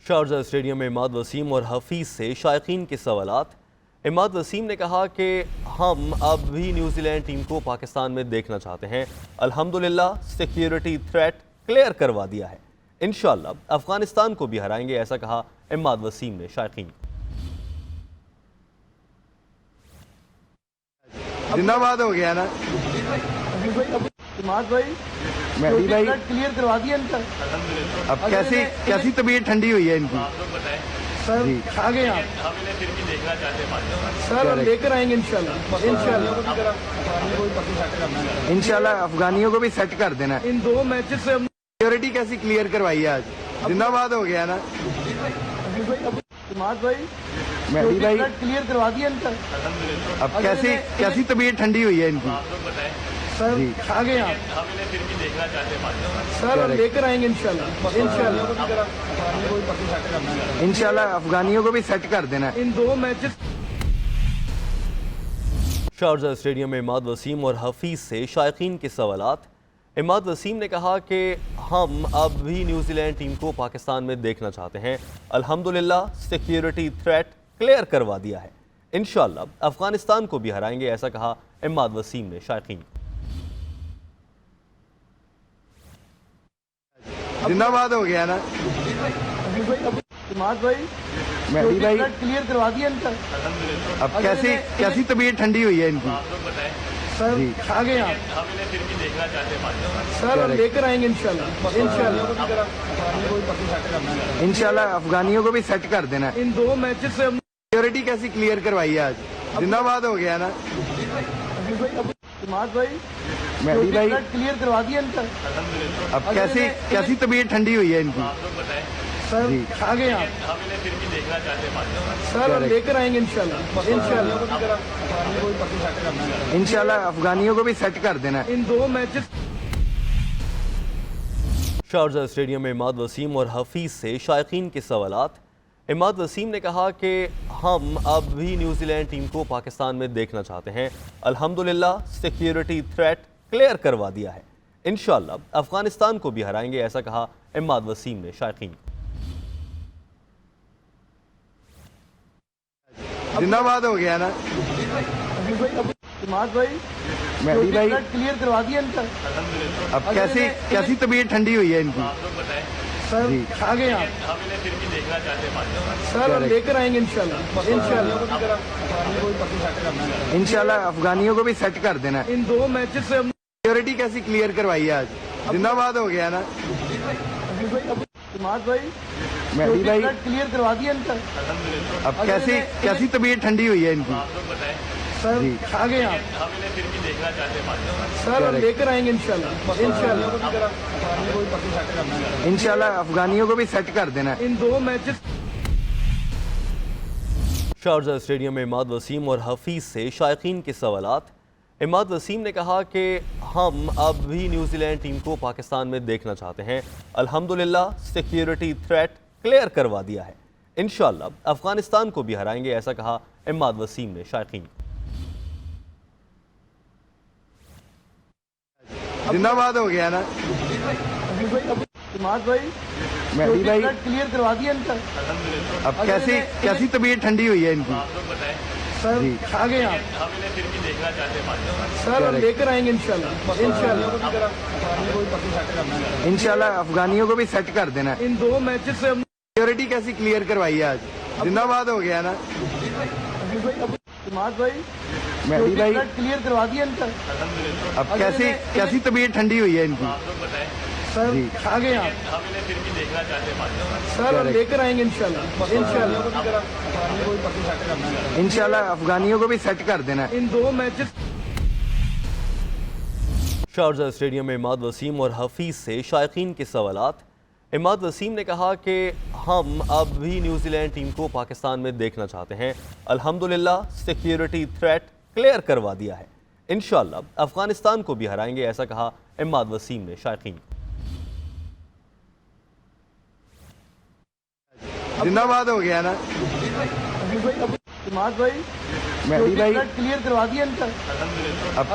Sharjah stadium میں عماد وسیم اور حفیظ سے شائقین کے سوالات۔ عماد وسیم نے کہا کہ ہم اب بھی نیوزی لینڈ ٹیم کو پاکستان میں دیکھنا چاہتے ہیں۔ الحمدللہ سیکیورٹی تھریٹ کلیئر کروا دیا ہے، انشاءاللہ افغانستان کو بھی ہرائیں گے، ایسا کہا عماد وسیم نے شائقین کو۔ زندہ باد ہو گیا نا عماد بھائی مہدی بھائی، کلیئر کروا دیا ان کا۔ اب کیسی طبیعت ٹھنڈی ہوئی ہے ان کی؟ سر جی آ گئے آپ سر، ہم لے کر آئیں گے انشاءاللہ انشاءاللہ افغانیوں کو بھی سیٹ کر دینا ہے۔ ان دو میچز سے ہم سیکیورٹی کیسی کلیئر کروائی ہے آج؟ زندہ باد ہو گیا نا عماد بھائی مہدی بھائی، کلیئر کروا دیا ان کا۔ اب کیسی طبیعت ٹھنڈی ہوئی ہے ان کی؟ سر جی آ گئے آپ سر، ہم لے کر آئیں گے انشاءاللہ انشاءاللہ افغانیوں کو بھی سیٹ کر دینا ہے۔ ان دو میچز۔ شارجہ اسٹیڈیم میں عماد وسیم اور حفیظ سے شائقین کے سوالات۔ عماد وسیم نے کہا کہ ہم اب بھی نیوزی لینڈ ٹیم کو پاکستان میں دیکھنا چاہتے ہیں۔ الحمدللہ سیکیورٹی تھریٹ کلیئر کروا دیا ہے، انشاءاللہ افغانستان کو بھی ہرائیں گے، ایسا کہا عماد وسیم نے شائقین کو۔ زندہ باد ہو گیا نا عماد بھائی مہدی بھائی، کلیئر کروا دیا ان کا۔ اب کیسی طبیعت ٹھنڈی ہوئی ہے ان کی؟ سر جی آ گئے آپ سر، ہم لے کر آئیں گے انشاءاللہ انشاءاللہ افغانیوں کو بھی سیٹ کر دینا ہے۔ ان دو میچز سے ہم سیکیورٹی کیسی کلیئر کروائی ہے آج؟ زندہ باد ہو گیا نا عماد بھائی مہدی بھائی، کلیئر کروا دیا ان کا۔ اب کیسی طبیعت ٹھنڈی ہوئی ہے ان کی؟ سر جی آ گئے آپ سر، ہم لے کر آئیں گے انشاءاللہ انشاءاللہ افغانیوں کو بھی سیٹ کر دینا ہے۔ ان دو میچز۔ شارجہ اسٹیڈیم میں عماد وسیم اور حفیظ سے شائقین کے سوالات۔ عماد وسیم نے کہا کہ ہم اب بھی نیوزی لینڈ ٹیم کو پاکستان میں دیکھنا چاہتے ہیں۔ الحمدللہ سیکیورٹی تھریٹ کلیئر کروا دیا ہے، انشاءاللہ افغانستان کو بھی ہرائیں گے، ایسا کہا عماد وسیم نے شائقین کو۔ زندہ باد ہو گیا نا عماد بھائی مہدی بھائی، کلیئر کروا دیا ان کا۔ اب کیسی طبیعت ٹھنڈی ہوئی ہے ان کی؟ سر جی آ گئے آپ سر، ہم لے کر آئیں گے انشاءاللہ انشاءاللہ افغانیوں کو بھی سیٹ کر دینا ہے۔ ان دو میچز سے ہم سیکیورٹی کیسی کلیئر کروائی ہے آج؟ زندہ باد ہو گیا نا عماد بھائی مہدی بھائی، کلیئر کروا دیا ان کا۔ اب کیسی طبیعت ٹھنڈی ہوئی ہے ان کی؟ سر جی آ گئے آپ سر، ہم لے کر آئیں گے انشاءاللہ انشاءاللہ افغانیوں کو بھی سیٹ کر دینا ہے۔ ان دو میچز۔ شارجہ اسٹیڈیم میں عماد وسیم اور حفیظ سے شائقین کے سوالات۔ عماد وسیم نے کہا کہ ہم اب بھی نیوزی لینڈ ٹیم کو پاکستان میں دیکھنا چاہتے ہیں۔ الحمدللہ سیکیورٹی تھریٹ کلیئر کروا دیا ہے، انشاءاللہ افغانستان کو بھی ہرائیں گے، ایسا کہا عماد وسیم نے شائقین کو۔ زندہ باد ہو گیا نا عماد بھائی مہدی بھائی، کلیئر کروا دیا ان کا۔ اب کیسی طبیعت ٹھنڈی ہوئی ہے ان کی؟ سر جی آ گئے آپ سر، ہم لے کر آئیں گے انشاءاللہ انشاءاللہ افغانیوں کو بھی سیٹ کر دینا ہے۔ ان دو میچز سے ہم سیکیورٹی کیسی کلیئر کروائی ہے آج؟ زندہ باد ہو گیا نا عماد بھائی مہدی بھائی، کلیئر کروا دیا ان کا۔ اب کیسی طبیعت ٹھنڈی ہوئی ہے ان کی؟ سر جی آ گئے آپ سر، ہم لے کر آئیں گے انشاءاللہ انشاءاللہ افغانیوں کو بھی سیٹ کر دینا ہے۔ ان دو میچز۔ شارجہ اسٹیڈیم میں عماد وسیم اور حفیظ سے شائقین کے سوالات۔ عماد وسیم نے کہا کہ ہم اب بھی نیوزی لینڈ ٹیم کو پاکستان میں دیکھنا چاہتے ہیں۔ الحمدللہ سیکیورٹی تھریٹ کلیئر کروا دیا ہے، انشاءاللہ افغانستان کو بھی ہرائیں گے، ایسا کہا عماد وسیم نے شائقین کو۔ زندہ باد ہو گیا نا عماد بھائی مہدی بھائی، کلیئر کروا دیا ان کا۔ اب